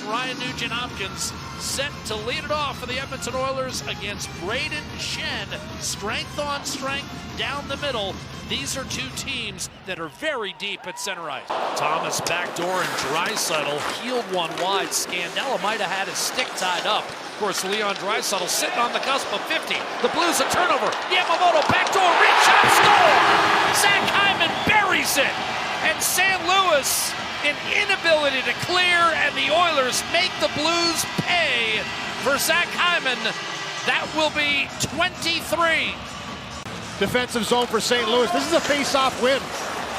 Ryan Nugent-Hopkins set to lead it off for the Edmonton Oilers against Braden Shen. Strength on strength down the middle. These are two teams that are very deep at center ice. Thomas backdoor and Draisaitl heeled one wide. Scandella might have had his stick tied up. Of course, Leon Draisaitl sitting on the cusp of 50. The Blues a turnover. Yamamoto backdoor, reach shot, score! Zach Hyman buries it. And St. Louis, an inability to clear, and the Oilers make the Blues pay for Zach Hyman. That will be 23. Defensive zone for St. Louis. This is a face-off win.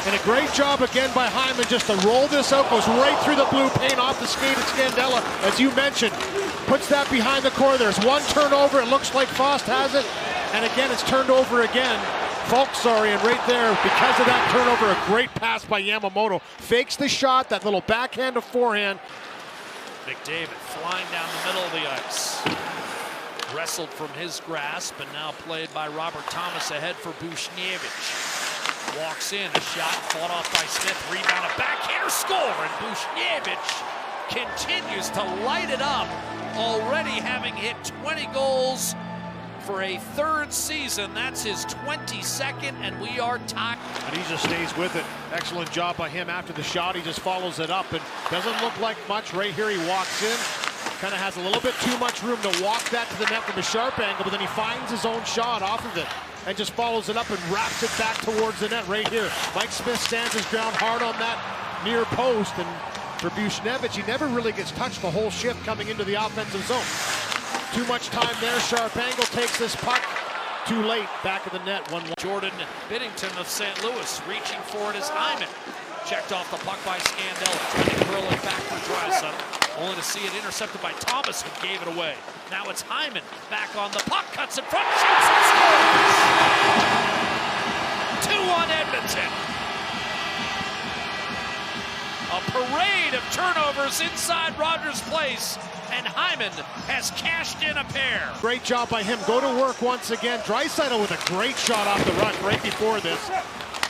And a great job again by Hyman just to roll this out. Goes right through the blue paint off the skate of Scandella. As you mentioned, puts that behind the core. There's one turnover. It looks like Frost has it. And again, it's turned over again. Falk, sorry, and right there, because of that turnover, a great pass by Yamamoto. Fakes the shot, that little backhand to forehand. McDavid flying down the middle of the ice. Wrestled from his grasp, and now played by Robert Thomas ahead for Buchnevich. Walks in, a shot fought off by Smith, rebound, a backhander, score, and Buchnevich continues to light it up, already having hit 20 goals for a third season. That's his 22nd, and we are tied. And he just stays with it. Excellent job by him after the shot. He just follows it up and doesn't look like much. Right here, he walks in. Kind of has a little bit too much room to walk that to the net from a sharp angle, but then he finds his own shot off of it and just follows it up and wraps it back towards the net right here. Mike Smith stands his ground hard on that near post, and for Buchnevich, he never really gets touched the whole shift coming into the offensive zone. Too much time there. Sharp angle takes this puck. Too late. Back of the net. 1-1. Jordan Binnington of St. Louis reaching for it as Hyman. Checked off the puck by Scandella. Trying to curl it back for Draisaitl. Only to see it intercepted by Thomas, who gave it away. Now it's Hyman back on the puck. Cuts in front. Shoots and scores! 2-1 Edmonton. A parade of turnovers inside Rogers Place. And Hyman has cashed in a pair. Great job by him. Go to work once again. Draisaitl with a great shot off the rush right before this.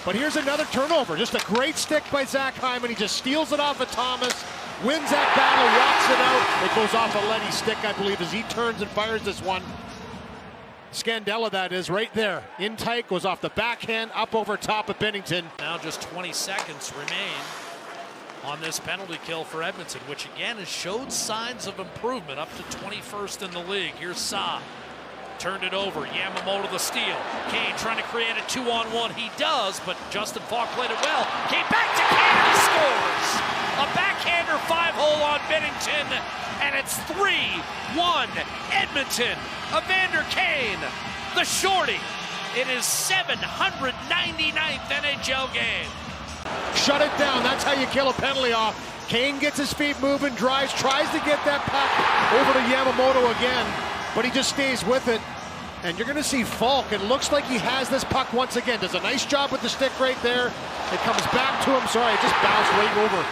But here's another turnover. Just a great stick by Zach Hyman. He just steals it off of Thomas, wins that battle, walks it out. It goes off of Lenny's stick, I believe, as he turns and fires this one. Scandella, that is, right there. In tight, goes off the backhand, up over top of Binnington. Now just 20 seconds remain on this penalty kill for Edmonton, which again has showed signs of improvement, up to 21st in the league. Here's Sa. Turned it over. Yamamoto the steal. Kane trying to create a 2-on-1. He does, but Justin Falk played it well. Kane back to Kane. He scores. A backhander 5-hole on Binnington, and it's 3-1 Edmonton. Evander Kane, the shorty, in his 799th NHL game. Shut it down. That's how you kill a penalty off. Kane gets his feet moving, drives, tries to get that puck over to Yamamoto again, but he just stays with it. And you're going to see Falk. It looks like he has this puck once again. Does a nice job with the stick right there. It comes back to him. Sorry, it just bounced right over.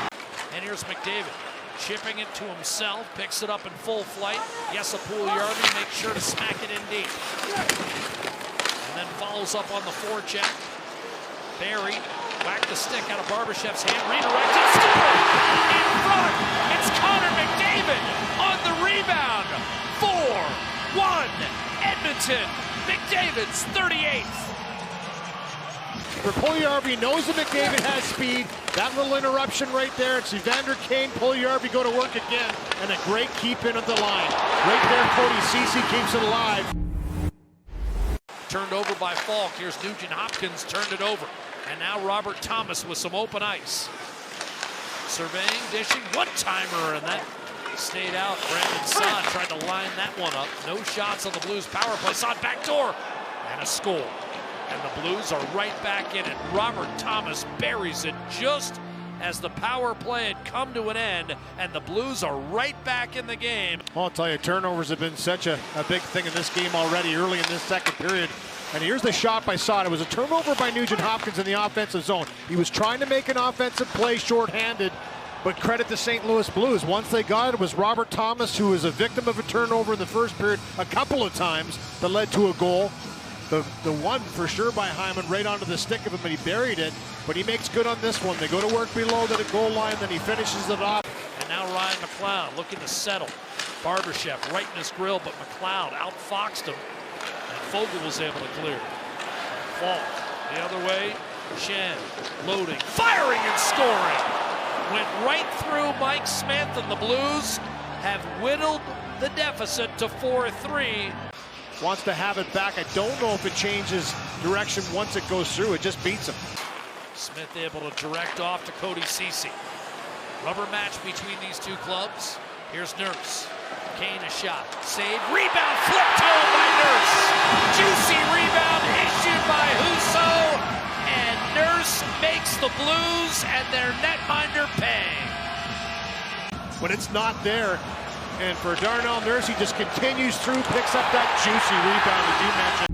And here's McDavid, chipping it to himself, picks it up in full flight. Jesse Puljujärvi makes sure to smack it in deep. And then follows up on the forecheck. Barry whacked the stick out of Barbashev's hand, redirected, score! In front, it's Connor McDavid on the rebound. 4-1 Edmonton. McDavid's 38th. For Puljujärvi, knows that McDavid has speed. That little interruption right there. It's Evander Kane. Puljujärvi go to work again, and a great keep in of the line. Right there, Cody Ceci keeps it alive. Turned over by Falk. Here's Nugent-Hopkins, turned it over. And now Robert Thomas with some open ice. Surveying, dishing, one-timer, and that stayed out. Brandon Saad tried to line that one up. No shots on the Blues power play. Saad backdoor, and a score. And the Blues are right back in it. Robert Thomas buries it just as the power play had come to an end, and the Blues are right back in the game. Well, I'll tell you, turnovers have been such a big thing in this game already early in this second period. And here's the shot by Saad. It was a turnover by Nugent-Hopkins in the offensive zone. He was trying to make an offensive play shorthanded, but credit the St. Louis Blues. Once they got it, it was Robert Thomas, who was a victim of a turnover in the first period a couple of times that led to a goal. The one for sure by Hyman right onto the stick of him, and he buried it, but he makes good on this one. They go to work below the goal line, then he finishes it off. And now Ryan McLeod looking to settle. Barbashev right in his grill, but McLeod outfoxed him. And Fogle was able to clear. Fault the other way. Shen loading, firing and scoring. Went right through Mike Smith, and the Blues have whittled the deficit to 4-3. Wants to have it back. I don't know if it changes direction once it goes through. It just beats him. Smith able to direct off to Cody Ceci. Rubber match between these two clubs. Here's Nurse. Kane a shot. Save. Rebound. Flipped home by Nurse. Juicy rebound issued by Husso. And Nurse makes the Blues and their netminder pay. But it's not there. And for Darnell Nurse, he just continues through, picks up that juicy rebound that you mentioned.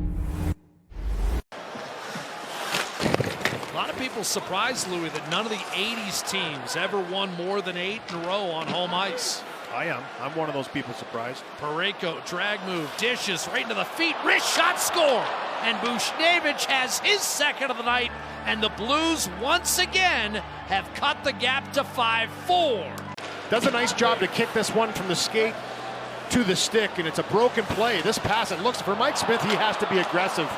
A lot of people surprised, Louis, that none of the 80s teams ever won more than 8 in a row on home ice. I am. I'm one of those people surprised. Parayko, drag move, dishes right into the feet, wrist shot, score! And Buchnevich has his second of the night, and the Blues once again have cut the gap to 5-4. Does a nice job to kick this one from the skate to the stick, and it's a broken play. This pass, it looks for Mike Smith, he has to be aggressive.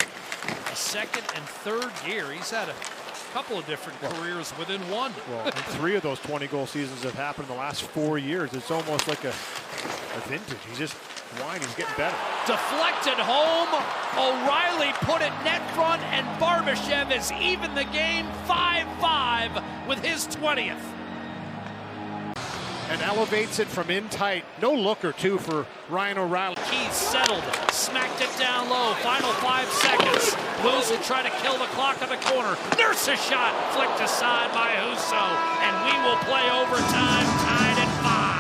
The second and third year, he's had a couple of different careers within one. Well, and 3 of those 20-goal seasons have happened in the last 4 years. It's almost like a vintage. He's just whining, he's getting better. Deflected home. O'Reilly put it net front, and Barbashev has evened the game 5-5 with his 20th. And elevates it from in tight. No look or two for Ryan O'Reilly. Keys settled, smacked it down low. Final 5 seconds. Blues will try to kill the clock on the corner. Nurse a shot, flicked aside by Husso, and we will play overtime, tied at 5.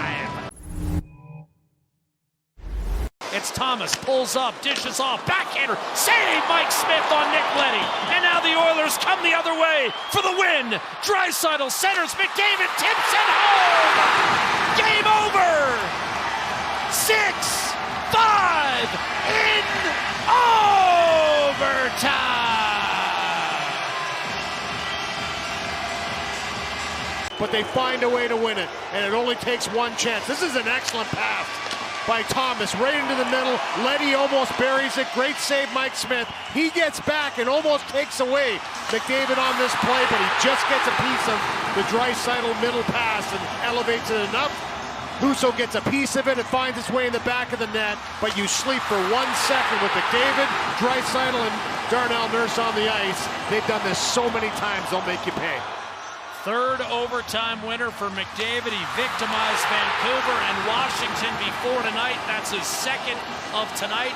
It's Thomas, pulls up, dishes off, backhander, save Mike Smith on Nick Leddy. And now the Oilers come the other way for the win. Draisaitl centers, McDavid tips it home. Game over. 6-5 in overtime. But they find a way to win it, and it only takes one chance. This is an excellent pass by Thomas, right into the middle. Leddy almost buries it. Great save, Mike Smith. He gets back and almost takes away McDavid on this play, but he just gets a piece of the Draisaitl middle pass and elevates it enough. Husso gets a piece of it. It finds its way in the back of the net, but you sleep for 1 second with McDavid, Draisaitl, and Darnell Nurse on the ice. They've done this so many times, they'll make you pay. Third overtime winner for McDavid. He victimized Vancouver and Washington before tonight. That's his second of tonight.